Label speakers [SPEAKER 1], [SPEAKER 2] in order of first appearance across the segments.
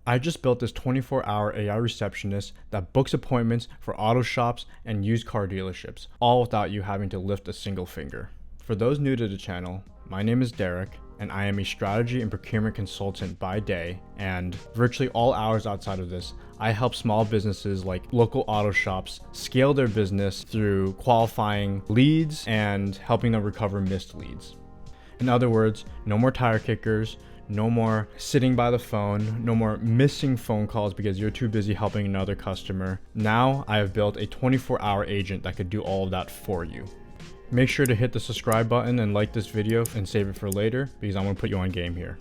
[SPEAKER 1] I just built this 24-hour AI receptionist that books appointments for auto shops and used car dealerships, all without you having to lift a single finger. For those new to the channel, my name is Derek, and I am a strategy and procurement consultant by day, and virtually all hours outside of this, I help small businesses like local auto shops scale their business through qualifying leads and helping them recover missed leads. In other words, no more tire kickers, no more sitting by the phone, no more missing phone calls because you're too busy helping another customer. Now I have built a 24-hour agent that could do all of that for you. Make sure to hit the subscribe button and like this video and save it for later because I'm going to put you on game here.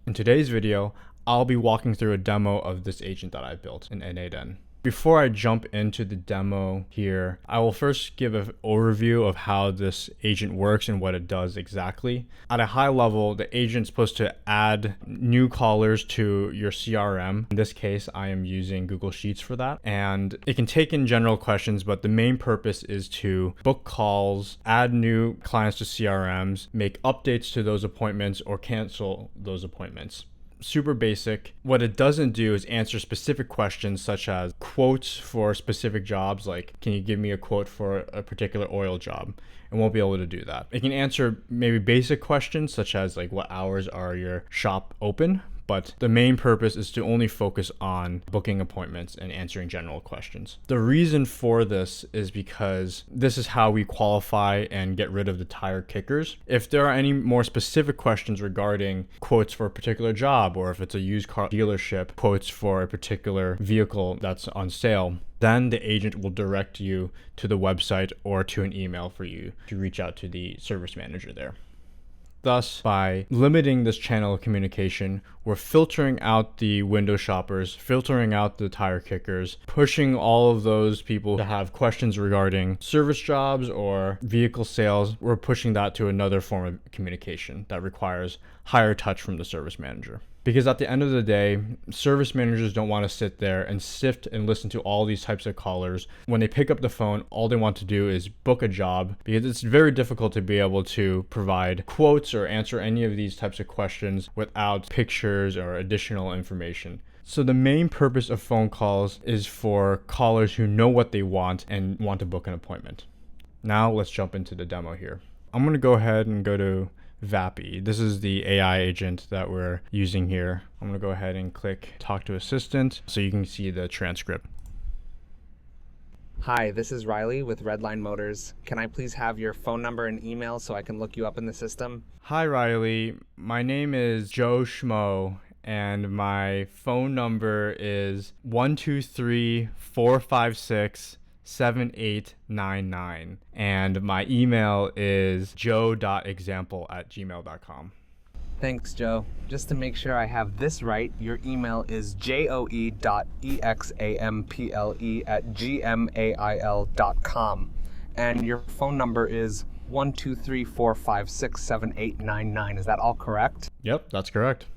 [SPEAKER 1] In today's video, I'll be walking through a demo of this agent that I built in N8N. Before I jump into the demo here, I will first give an overview of how this agent works and what it does exactly. At a high level, the agent's supposed to add new callers to your CRM. In this case, I am using Google Sheets for that. And it can take in general questions, but the main purpose is to book calls, add new clients to CRMs, make updates to those appointments, or cancel those appointments. Super basic. What it doesn't do is answer specific questions such as quotes for specific jobs, like can you give me a quote for a particular oil job? It won't be able to do that. It can answer maybe basic questions such as like what hours are your shop open, but the main purpose is to only focus on booking appointments and answering general questions. The reason for this is because this is how we qualify and get rid of the tire kickers. If there are any more specific questions regarding quotes for a particular job, or if it's a used car dealership, quotes for a particular vehicle that's on sale, then the agent will direct you to the website or to an email for you to reach out to the service manager there. Thus, by limiting this channel of communication, we're filtering out the window shoppers, filtering out the tire kickers, pushing all of those people to have questions regarding service jobs or vehicle sales. We're pushing that to another form of communication that requires higher touch from the service manager. Because at the end of the day, service managers don't want to sit there and sift and listen to all these types of callers. When they pick up the phone, all they want to do is book a job, because it's very difficult to be able to provide quotes or answer any of these types of questions without pictures or additional information. So the main purpose of phone calls is for callers who know what they want and want to book an appointment. Now let's jump into the demo here. I'm going to go ahead and go to Vappy. This is the AI agent that we're using here. I'm going to go ahead and click Talk to Assistant so you can see the transcript.
[SPEAKER 2] Hi, this is Riley with Redline Motors. Can I please have your phone number and email so I can look you up in the system?
[SPEAKER 1] Hi Riley, my name is Joe Schmo and my phone number is 123-456-7899 and my email is joe.example@gmail.com.
[SPEAKER 2] Thanks, Joe. Just to make sure I have this right, your email is joe.example@gmail.com and your phone number is 123-456-7899. Is that all correct?
[SPEAKER 1] Yep, that's correct.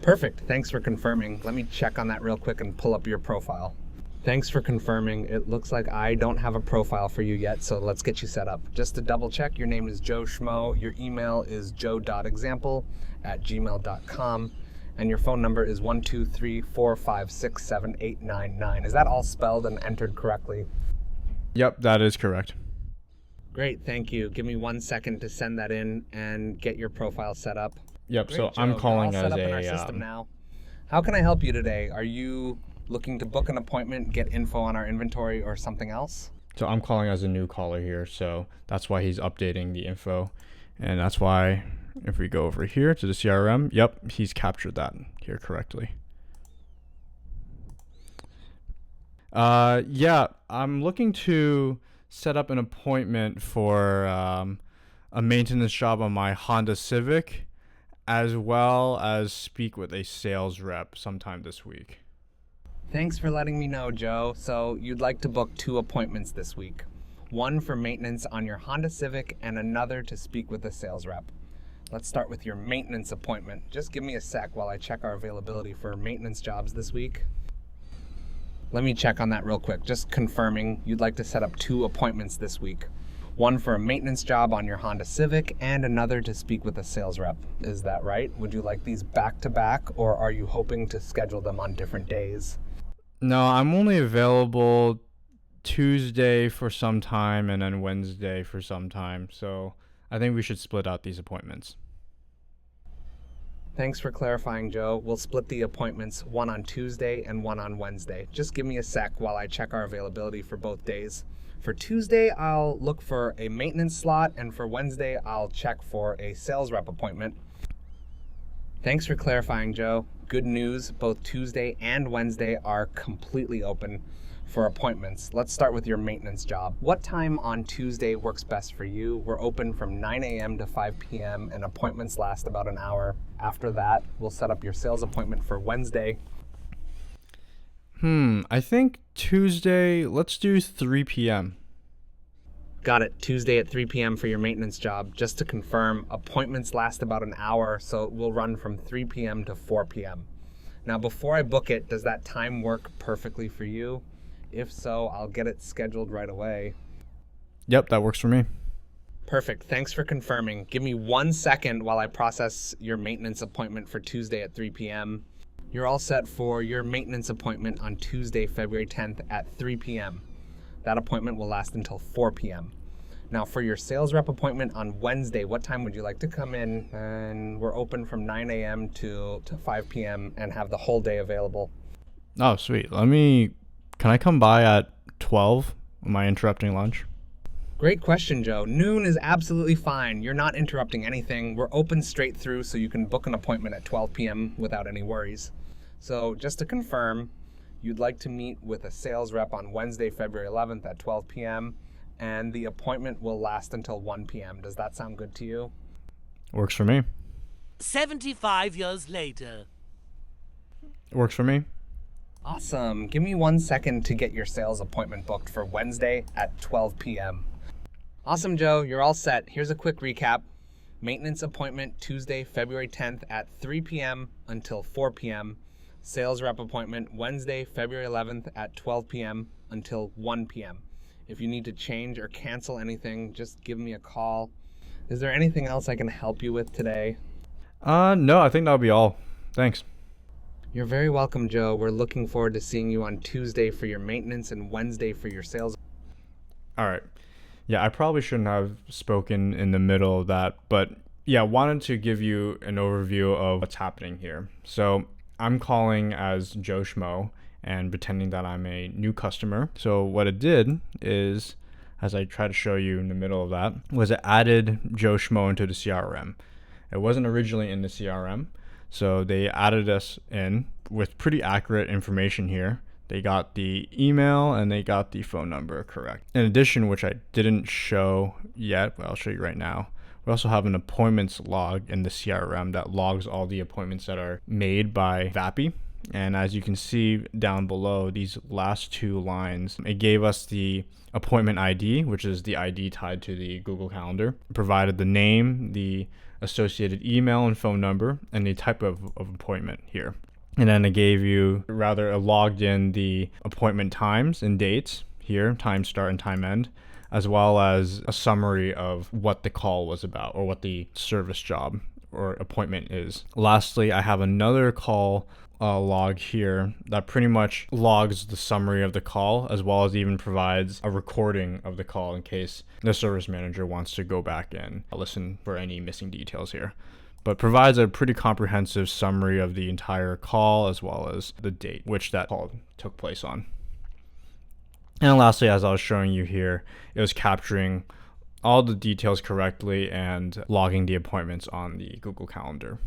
[SPEAKER 2] Perfect. Thanks for confirming. Let me check on that real quick and pull up your profile. Thanks for confirming. It looks like I don't have a profile for you yet, so let's get you set up. Just to double check, your name is Joe Schmo, your email is joe.example@gmail.com, and your phone number is 123-456-7899. Is that all spelled and entered correctly?
[SPEAKER 1] Yep, that is correct.
[SPEAKER 2] Great, thank you. Give me 1 second to send that in and get your profile set up.
[SPEAKER 1] Yep,
[SPEAKER 2] Great,
[SPEAKER 1] so
[SPEAKER 2] Joe.
[SPEAKER 1] I'm calling
[SPEAKER 2] You're all
[SPEAKER 1] as
[SPEAKER 2] set up in our system now. How can I help you today? Are you looking to book an appointment, get info on our inventory, or something else?
[SPEAKER 1] So I'm calling as a new caller here, so that's why he's updating the info. And that's why if we go over here to the CRM, yep, he's captured that here correctly. Yeah, I'm looking to set up an appointment for a maintenance job on my Honda Civic, as well as speak with a sales rep sometime this week.
[SPEAKER 2] Thanks for letting me know, Joe. So you'd like to book 2 appointments this week. One for maintenance on your Honda Civic and another to speak with a sales rep. Let's start with your maintenance appointment. Just give me a sec while I check our availability for maintenance jobs this week. Let me check on that real quick. Just confirming you'd like to set up 2 appointments this week. One for a maintenance job on your Honda Civic and another to speak with a sales rep. Is that right? Would you like these back to back, or are you hoping to schedule them on different days?
[SPEAKER 1] No, I'm only available Tuesday for some time and then Wednesday for some time. So I think we should split out these appointments.
[SPEAKER 2] Thanks for clarifying, Joe. We'll split the appointments, one on Tuesday and one on Wednesday. Just give me a sec while I check our availability for both days. For Tuesday, I'll look for a maintenance slot, and for Wednesday, I'll check for a sales rep appointment. Thanks for clarifying, Joe. Good news, both Tuesday and Wednesday are completely open for appointments. Let's start with your maintenance job. What time on Tuesday works best for you? We're open from 9 a.m. to 5 p.m. and appointments last about an hour. After that, we'll set up your sales appointment for Wednesday.
[SPEAKER 1] I think Tuesday, let's do 3 p.m.
[SPEAKER 2] Got it. Tuesday at 3 p.m. for your maintenance job. Just to confirm, appointments last about an hour, so we'll run from 3 p.m. to 4 p.m. Now, before I book it, does that time work perfectly for you? If so, I'll get it scheduled right away.
[SPEAKER 1] Yep, that works for me.
[SPEAKER 2] Perfect. Thanks for confirming. Give me 1 second while I process your maintenance appointment for Tuesday at 3 p.m. You're all set for your maintenance appointment on Tuesday, February 10th at 3 p.m. That appointment will last until 4 p.m. Now, for your sales rep appointment on Wednesday, what time would you like to come in? And we're open from 9 a.m. to 5 p.m. and have the whole day available.
[SPEAKER 1] Oh, sweet. Can I come by at 12? Am I interrupting lunch?
[SPEAKER 2] Great question, Joe. Noon is absolutely fine. You're not interrupting anything. We're open straight through, so you can book an appointment at 12 p.m. without any worries. So just to confirm, you'd like to meet with a sales rep on Wednesday, February 11th at 12 p.m., and the appointment will last until 1 p.m. Does that sound good to you?
[SPEAKER 1] Works for me.
[SPEAKER 3] 75 years later.
[SPEAKER 1] Works for me.
[SPEAKER 2] Awesome. Give me 1 second to get your sales appointment booked for Wednesday at 12 p.m. Awesome, Joe. You're all set. Here's a quick recap. Maintenance appointment Tuesday, February 10th at 3 p.m. until 4 p.m. Sales rep appointment Wednesday, February 11th at 12 p.m. until 1 p.m. If you need to change or cancel anything, just give me a call. Is there anything else I can help you with today?
[SPEAKER 1] No, I think that'll be all. Thanks.
[SPEAKER 2] You're very welcome, Joe. We're looking forward to seeing you on Tuesday for your maintenance and Wednesday for your sales.
[SPEAKER 1] All right. Yeah, I probably shouldn't have spoken in the middle of that, but yeah, wanted to give you an overview of what's happening here. So I'm calling as Joe Schmo and pretending that I'm a new customer. So what it did is, as I try to show you in the middle of that, was it added Joe Schmo into the CRM. It wasn't originally in the CRM. So they added us in with pretty accurate information here. They got the email and they got the phone number correct. In addition, which I didn't show yet, but I'll show you right now, we also have an appointments log in the CRM that logs all the appointments that are made by Vappy. And as you can see down below, these last two lines, it gave us the appointment ID, which is the ID tied to the Google Calendar. It provided the name, the associated email and phone number, and the type of appointment here. And then it gave you, it logged in the appointment times and dates here, time start and time end, as well as a summary of what the call was about or what the service job or appointment is. Lastly, I have another call log here that pretty much logs the summary of the call, as well as even provides a recording of the call in case the service manager wants to go back and listen for any missing details here. But provides a pretty comprehensive summary of the entire call as well as the date which that call took place on. And lastly, as I was showing you here, it was capturing all the details correctly and logging the appointments on the Google Calendar.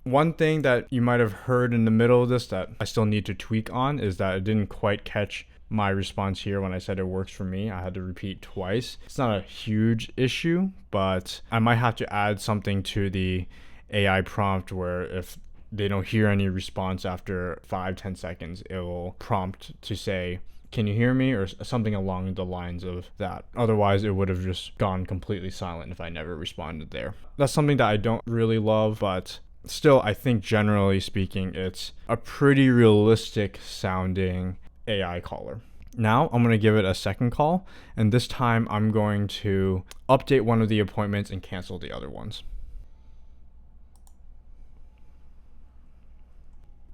[SPEAKER 1] One thing that you might have heard in the middle of this that I still need to tweak on is that it didn't quite catch my response here when I said it works for me. I had to repeat twice. It's not a huge issue, but I might have to add something to the AI prompt where if they don't hear any response after 5-10 seconds, it will prompt to say, "Can you hear me?" or something along the lines of that. Otherwise, it would have just gone completely silent if I never responded there. That's something that I don't really love, but still, I think generally speaking, it's a pretty realistic sounding AI caller. Now I'm going to give it a second call, and this time I'm going to update one of the appointments and cancel the other ones.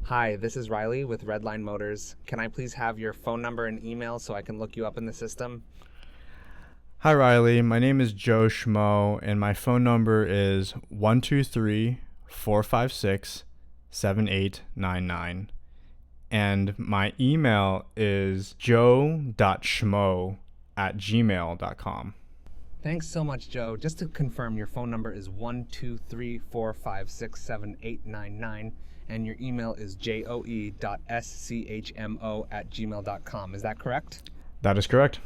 [SPEAKER 2] Hi, this is Riley with Redline Motors. Can I please have your phone number and email so I can look you up in the system?
[SPEAKER 1] Hi Riley, my name is Joe Schmo, and my phone number is 123-456-7899. And my email is joe.schmo@gmail.com.
[SPEAKER 2] Thanks so much, Joe. Just to confirm, your phone number is 123-456-7899, and your email is joe.schmo@gmail.com. Is that correct?
[SPEAKER 1] That is correct.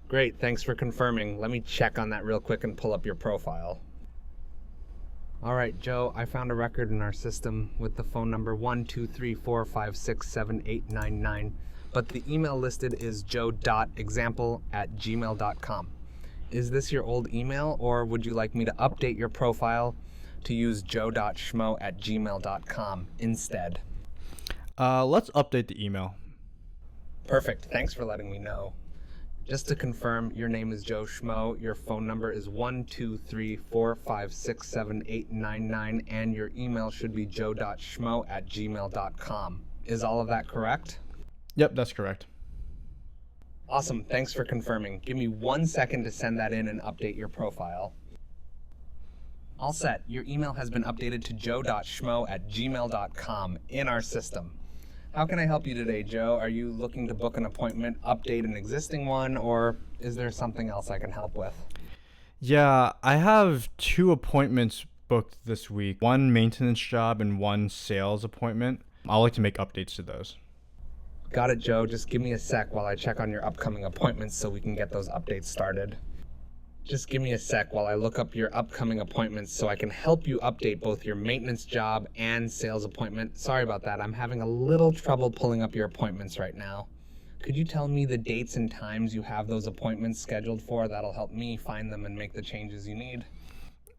[SPEAKER 2] Great, thanks for confirming. Let me check on that real quick and pull up your profile. All right, Joe, I found a record in our system with the phone number 123-456-7899, but the email listed is joe.example@gmail.com. Is this your old email, or would you like me to update your profile to use joe.schmo@gmail.com instead?
[SPEAKER 1] Let's update the email.
[SPEAKER 2] Perfect, thanks for letting me know. Just to confirm, your name is Joe Schmo, your phone number is 123-456-7899, and your email should be joe.schmo@gmail.com. Is all of that correct?
[SPEAKER 1] Yep, that's correct.
[SPEAKER 2] Awesome, thanks for confirming. Give me 1 second to send that in and update your profile. All set, your email has been updated to joe.schmo@gmail.com in our system. How can I help you today, Joe? Are you looking to book an appointment, update an existing one, or is there something else I can help with?
[SPEAKER 1] Yeah, I have 2 appointments booked this week, one maintenance job and one sales appointment. I'd like to make updates to those.
[SPEAKER 2] Got it, Joe. Just give me a sec while I check on your upcoming appointments so we can get those updates started. Just give me a sec while I look up your upcoming appointments so I can help you update both your maintenance job and sales appointment. Sorry about that. I'm having a little trouble pulling up your appointments right now. Could you tell me the dates and times you have those appointments scheduled for? That'll help me find them and make the changes you need.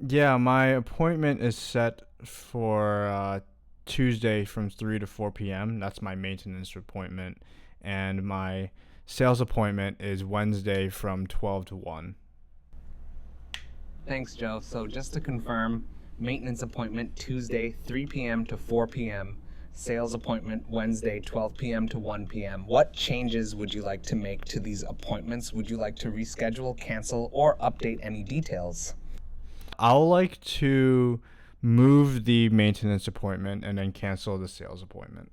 [SPEAKER 1] Yeah, my appointment is set for Tuesday from 3 to 4 p.m. That's my maintenance appointment. And my sales appointment is Wednesday from 12 to 1.
[SPEAKER 2] Thanks, Joe. So just to confirm, maintenance appointment Tuesday, 3 p.m. to 4 p.m. Sales appointment Wednesday, 12 p.m. to 1 p.m. What changes would you like to make to these appointments? Would you like to reschedule, cancel, or update any details?
[SPEAKER 1] I'll like to move the maintenance appointment and then cancel the sales appointment.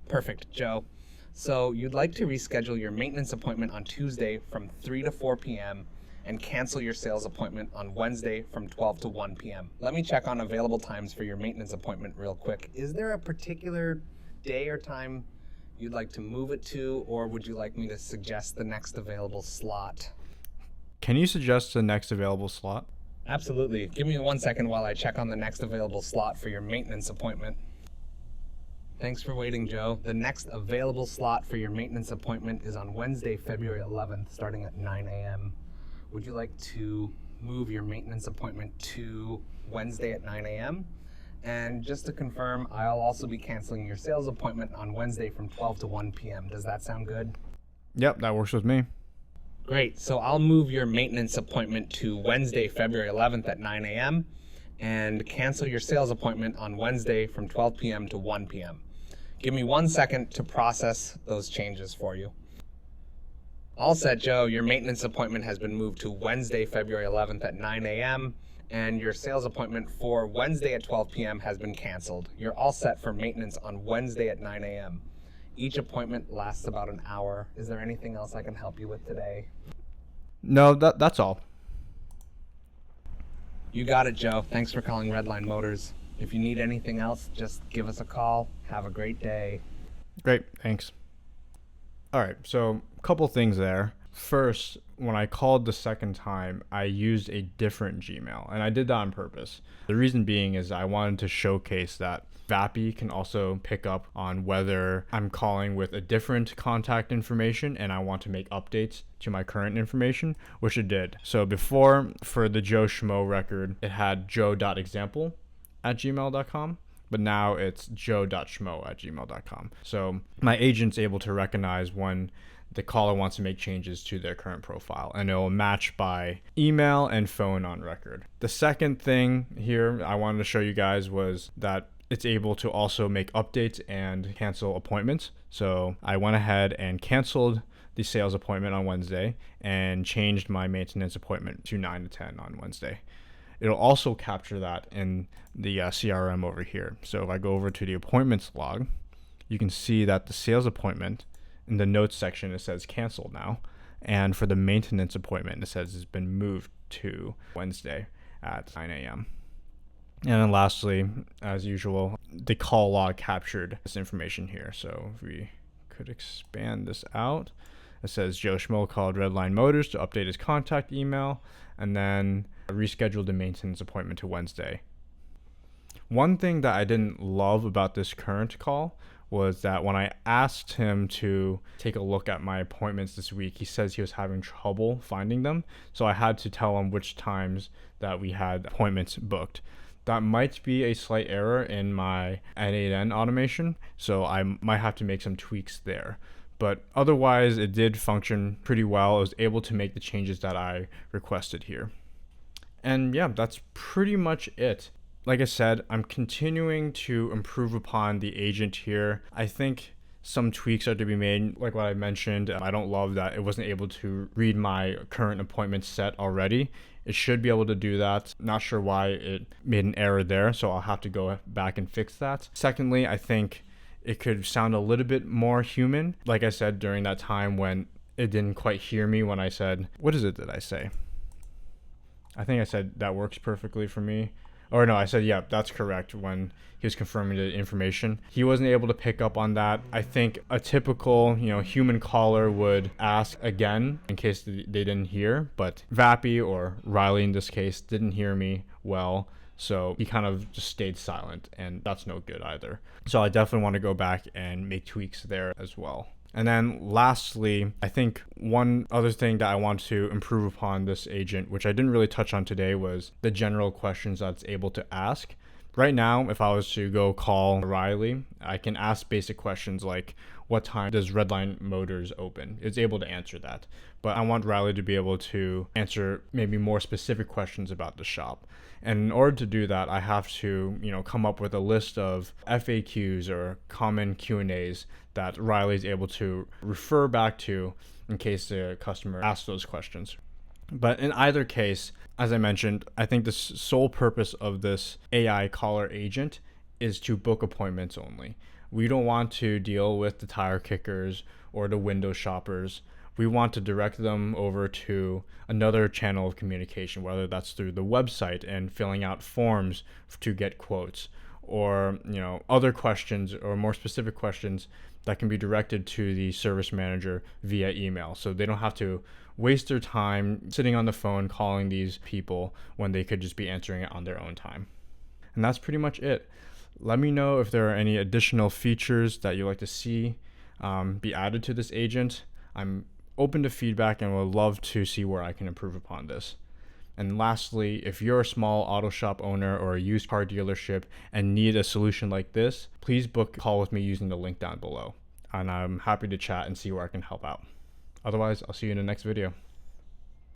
[SPEAKER 2] Perfect, Joe. So you'd like to reschedule your maintenance appointment on Tuesday from 3 to 4 p.m. and cancel your sales appointment on Wednesday from 12 to 1 p.m. Let me check on available times for your maintenance appointment real quick. Is there a particular day or time you'd like to move it to, or would you like me to suggest the next available slot?
[SPEAKER 1] Can you suggest the next available slot?
[SPEAKER 2] Absolutely. Give me 1 second while I check on the next available slot for your maintenance appointment. Thanks for waiting, Joe. The next available slot for your maintenance appointment is on Wednesday, February 11th, starting at 9 a.m. Would you like to move your maintenance appointment to Wednesday at 9 a.m.? And just to confirm, I'll also be canceling your sales appointment on Wednesday from 12 to 1 p.m. Does that sound good?
[SPEAKER 1] Yep, that works with me.
[SPEAKER 2] Great. So I'll move your maintenance appointment to Wednesday, February 11th at 9 a.m. and cancel your sales appointment on Wednesday from 12 p.m. to 1 p.m. Give me 1 second to process those changes for you. All set, Joe. Your maintenance appointment has been moved to Wednesday, February 11th at 9 a.m. and your sales appointment for Wednesday at 12 p.m. has been canceled. You're all set for maintenance on Wednesday at 9 a.m. Each appointment lasts about an hour. Is there anything else I can help you with today?
[SPEAKER 1] No, that's all.
[SPEAKER 2] You got it, Joe. Thanks for calling Redline Motors. If you need anything else, just give us a call. Have a great day.
[SPEAKER 1] Great, thanks. All right, so a couple things there. First, when I called the second time, I used a different Gmail, and I did that on purpose. The reason being is I wanted to showcase that VAPI can also pick up on whether I'm calling with a different contact information and I want to make updates to my current information, which it did. So before, for the Joe Schmo record, it had joe.example@gmail.com. but now it's joe.schmo@gmail.com. So my agent's able to recognize when the caller wants to make changes to their current profile, and it will match by email and phone on record. The second thing here I wanted to show you guys was that it's able to also make updates and cancel appointments. So I went ahead and canceled the sales appointment on Wednesday and changed my maintenance appointment to 9 to 10 on Wednesday. It'll also capture that in the CRM over here. So if I go over to the appointments log, you can see that the sales appointment in the notes section, it says canceled now. And for the maintenance appointment, it says it's been moved to Wednesday at 9 a.m. And then lastly, as usual, the call log captured this information here. So if we could expand this out, it says Joe Schmo called Redline Motors to update his contact email and then rescheduled the maintenance appointment to Wednesday. One thing that I didn't love about this current call was that when I asked him to take a look at my appointments this week, he says he was having trouble finding them. So I had to tell him which times that we had appointments booked. That might be a slight error in my N8N automation, so I might have to make some tweaks there. But otherwise, it did function pretty well. I was able to make the changes that I requested here. And yeah, that's pretty much it. Like I said, I'm continuing to improve upon the agent here. I think some tweaks are to be made, like what I mentioned. I don't love that it wasn't able to read my current appointment set already. It should be able to do that. Not sure why it made an error there, so I'll have to go back and fix that. Secondly, I think it could sound a little bit more human. Like I said, during that time when it didn't quite hear me when I said, what is it that I say? I think I said that works perfectly for me. Or no, I said, yeah, that's correct when he was confirming the information. He wasn't able to pick up on that. I think a typical, human caller would ask again in case they didn't hear, but Vappy, or Riley in this case, didn't hear me well. So he kind of just stayed silent, and that's no good either. So I definitely want to go back and make tweaks there as well. And then lastly, I think one other thing that I want to improve upon this agent, which I didn't really touch on today, was the general questions that it's able to ask. Right now, if I was to go call Riley, I can ask basic questions like, what time does Redline Motors open? It's able to answer that. But I want Riley to be able to answer maybe more specific questions about the shop. And in order to do that, I have to, come up with a list of FAQs or common Q&As that Riley is able to refer back to in case the customer asks those questions. But in either case, as I mentioned, I think the sole purpose of this AI caller agent is to book appointments only. We don't want to deal with the tire kickers or the window shoppers. We want to direct them over to another channel of communication, whether that's through the website and filling out forms to get quotes, or other questions or more specific questions that can be directed to the service manager via email. So they don't have to waste their time sitting on the phone calling these people when they could just be answering it on their own time. And that's pretty much it. Let me know if there are any additional features that you'd like to see be added to this agent. I'm open to feedback and would love to see where I can improve upon this. And lastly, if you're a small auto shop owner or a used car dealership and need a solution like this, please book a call with me using the link down below. And I'm happy to chat and see where I can help out. Otherwise, I'll see you in the next video.